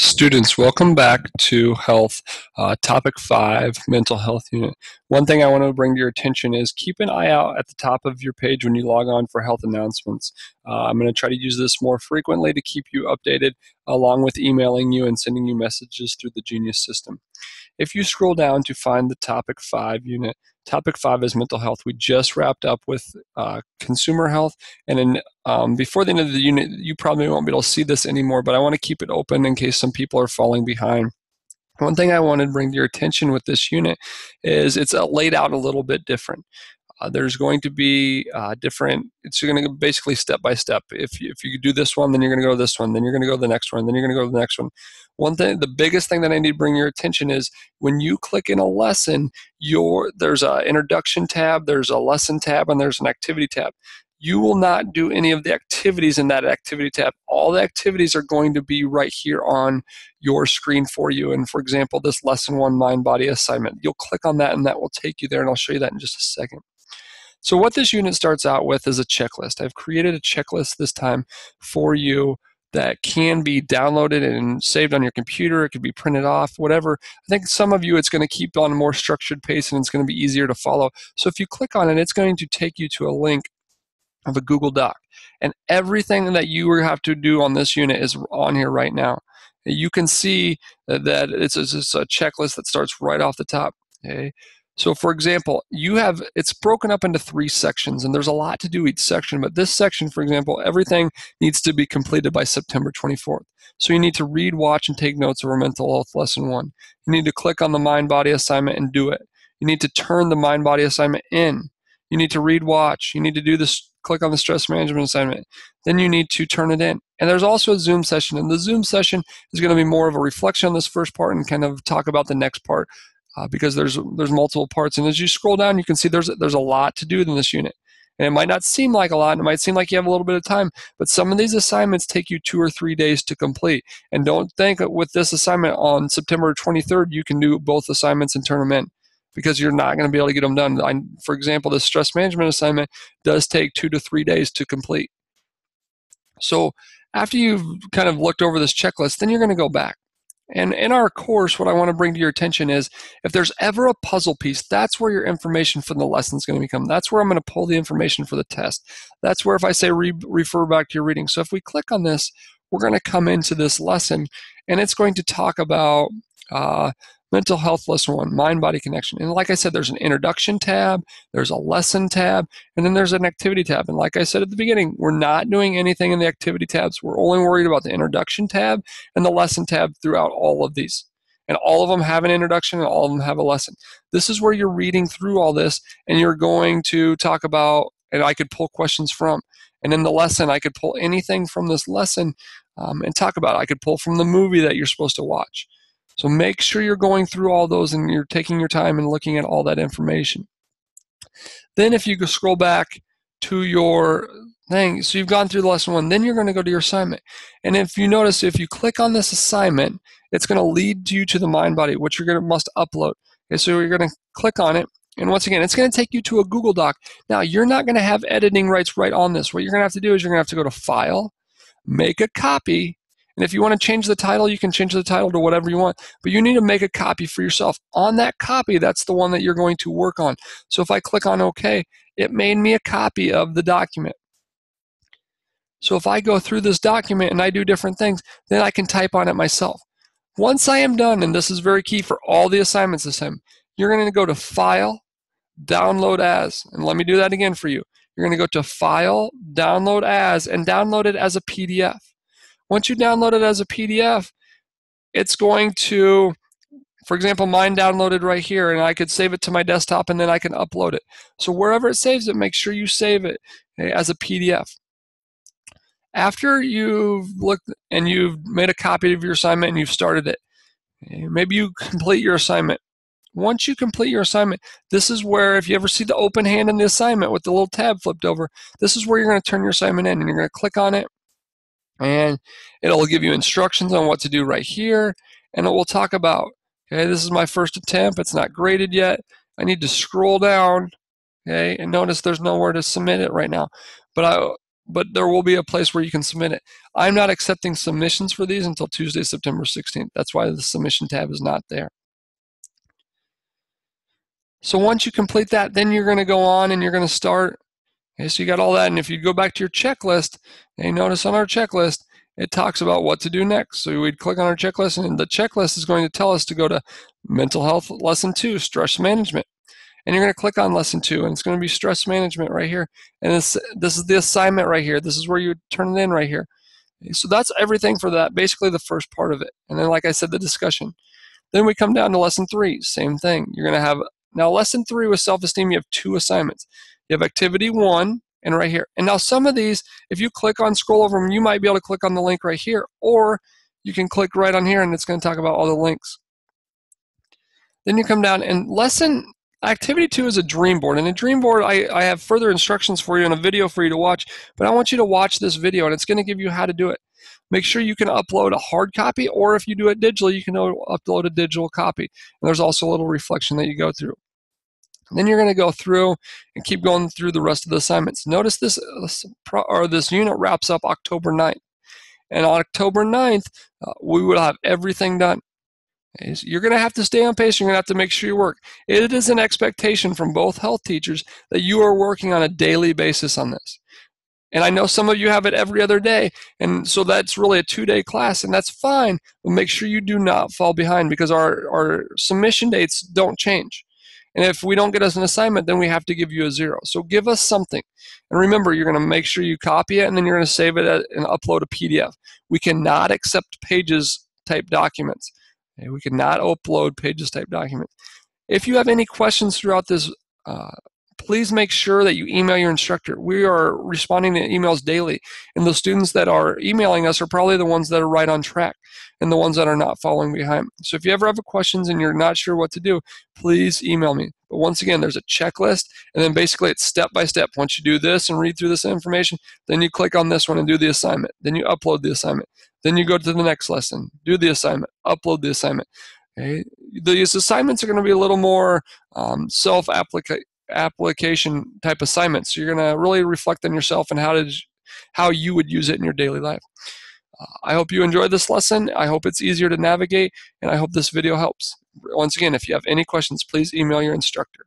Students, welcome back to health, topic 5, mental health unit. One thing I want to bring to your attention is keep an eye out at the top of your page when you log on for health announcements. I'm going to try to use this more frequently to keep you updated, along with emailing you and sending you messages through the Genius system. If you scroll down to find the topic 5 unit, topic 5 is mental health. We just wrapped up with consumer health, and before the end of the unit, you probably won't be able to see this anymore, but I want to keep it open in case some people are falling behind. One thing I want to bring to your attention with this unit is it's laid out a little bit different. There's going to be it's going to go basically step by step. If you do this one, then you're going to go to this one, then you're going to go to the next one, then you're going to go to the next one. One thing, the biggest thing that I need to bring your attention is when you click in a lesson, there's an introduction tab, there's a lesson tab, and there's an activity tab. You will not do any of the activities in that activity tab. All the activities are going to be right here on your screen for you. And for example, this lesson 1 mind body assignment, you'll click on that and that will take you there, and I'll show you that in just a second. So what this unit starts out with is a checklist. I've created a checklist this time for you that can be downloaded and saved on your computer. It could be printed off, whatever. I think some of you, it's going to keep on a more structured pace and it's going to be easier to follow. So if you click on it, it's going to take you to a link of a Google Doc. And everything that you have to do on this unit is on here right now. You can see that it's a checklist that starts right off the top. Okay. So for example, it's broken up into 3 sections, and there's a lot to do each section, but this section, for example, everything needs to be completed by September 24th. So you need to read, watch, and take notes of our mental health lesson 1. You need to click on the mind-body assignment and do it. You need to turn the mind-body assignment in. You need to read, watch. You need to do this, click on the stress management assignment. Then you need to turn it in. And there's also a Zoom session, and the Zoom session is going to be more of a reflection on this first part and kind of talk about the next part. Because there's multiple parts, and as you scroll down, you can see there's a lot to do in this unit, and it might not seem like a lot, and it might seem like you have a little bit of time, but some of these assignments take you 2 or 3 days to complete. And don't think that with this assignment on September 23rd you can do both assignments and turn them in, because you're not going to be able to get them done. For example, the stress management assignment does take 2 to 3 days to complete. So after you've kind of looked over this checklist, then you're going to go back. And in our course, what I want to bring to your attention is if there's ever a puzzle piece, that's where your information for the lesson is going to become. That's where I'm going to pull the information for the test. That's where if I say refer back to your reading. So if we click on this, we're going to come into this lesson, and it's going to talk about mental health lesson 1, mind-body connection. And like I said, there's an introduction tab, there's a lesson tab, and then there's an activity tab. And like I said at the beginning, we're not doing anything in the activity tabs. We're only worried about the introduction tab and the lesson tab throughout all of these. And all of them have an introduction and all of them have a lesson. This is where you're reading through all this, and you're going to talk about, and I could pull questions from. And in the lesson, I could pull anything from this lesson and talk about it. I could pull from the movie that you're supposed to watch. So make sure you're going through all those and you're taking your time and looking at all that information. Then if you go scroll back to your thing, so you've gone through the lesson 1, then you're going to go to your assignment. And if you notice, if you click on this assignment, it's going to lead you to the mind body, which you're must upload. Okay, so you're going to click on it. And once again, it's going to take you to a Google Doc. Now, you're not going to have editing rights right on this. What you're going to have to do is you're going to have to go to File, make a copy, and if you want to change the title, you can change the title to whatever you want. But you need to make a copy for yourself. On that copy, that's the one that you're going to work on. So if I click on OK, it made me a copy of the document. So if I go through this document and I do different things, then I can type on it myself. Once I am done, and this is very key for all the assignments this time, you're going to go to File, Download As. And let me do that again for you. You're going to go to File, Download As, and download it as a PDF. Once you download it as a PDF, it's going to, for example, mine downloaded right here, and I could save it to my desktop and then I can upload it. So wherever it saves it, make sure you save it as a PDF. After you've looked and you've made a copy of your assignment and you've started it, maybe you complete your assignment. Once you complete your assignment, this is where, if you ever see the open hand in the assignment with the little tab flipped over, this is where you're going to turn your assignment in, and you're going to click on it. And it'll give you instructions on what to do right here, and it will talk about, okay, this is my first attempt, it's not graded yet, I need to scroll down, okay, and notice there's nowhere to submit it right now. But but there will be a place where you can submit it. I'm not accepting submissions for these until Tuesday, September 16th. That's why the submission tab is not there. So once you complete that, then you're going to go on and you're going to start. Okay, so you got all that, and if you go back to your checklist, and notice on our checklist, it talks about what to do next. So we'd click on our checklist, and the checklist is going to tell us to go to Mental Health Lesson 2, Stress Management. And you're going to click on Lesson 2, and it's going to be Stress Management right here. And this is the assignment right here. This is where you turn it in right here. Okay, so that's everything for that, basically the first part of it. And then, like I said, the discussion. Then we come down to Lesson 3, same thing. You're going to have, now Lesson 3 with self-esteem, you have 2 assignments. You have Activity 1 and right here. And now some of these, if you click on, scroll over them, you might be able to click on the link right here, or you can click right on here and it's going to talk about all the links. Then you come down, and Activity 2 is a dream board. And a dream board, I have further instructions for you and a video for you to watch, but I want you to watch this video, and it's going to give you how to do it. Make sure you can upload a hard copy, or if you do it digitally, you can upload a digital copy. And there's also a little reflection that you go through. And then you're going to go through and keep going through the rest of the assignments. Notice this unit wraps up October 9th. And on October 9th, we will have everything done. Okay, so you're going to have to stay on pace. You're going to have to make sure you work. It is an expectation from both health teachers that you are working on a daily basis on this. And I know some of you have it every other day, and so that's really a 2-day class, and that's fine, but make sure you do not fall behind, because our submission dates don't change. And if we don't get us an assignment, then we have to give you a 0. So give us something. And remember, you're going to make sure you copy it, and then you're going to save it and upload a PDF. We cannot accept pages type documents. Okay? We cannot upload pages type documents. If you have any questions throughout this, please make sure that you email your instructor. We are responding to emails daily, and the students that are emailing us are probably the ones that are right on track and the ones that are not following behind. So if you ever have questions and you're not sure what to do, please email me. But once again, there's a checklist, and then basically it's step by step. Once you do this and read through this information, then you click on this one and do the assignment. Then you upload the assignment. Then you go to the next lesson, do the assignment, upload the assignment. Okay? These assignments are going to be a little more self-application type assignments. So you're going to really reflect on yourself and how you would use it in your daily life. I hope you enjoyed this lesson. I hope it's easier to navigate, and I hope this video helps. Once again, if you have any questions, please email your instructor.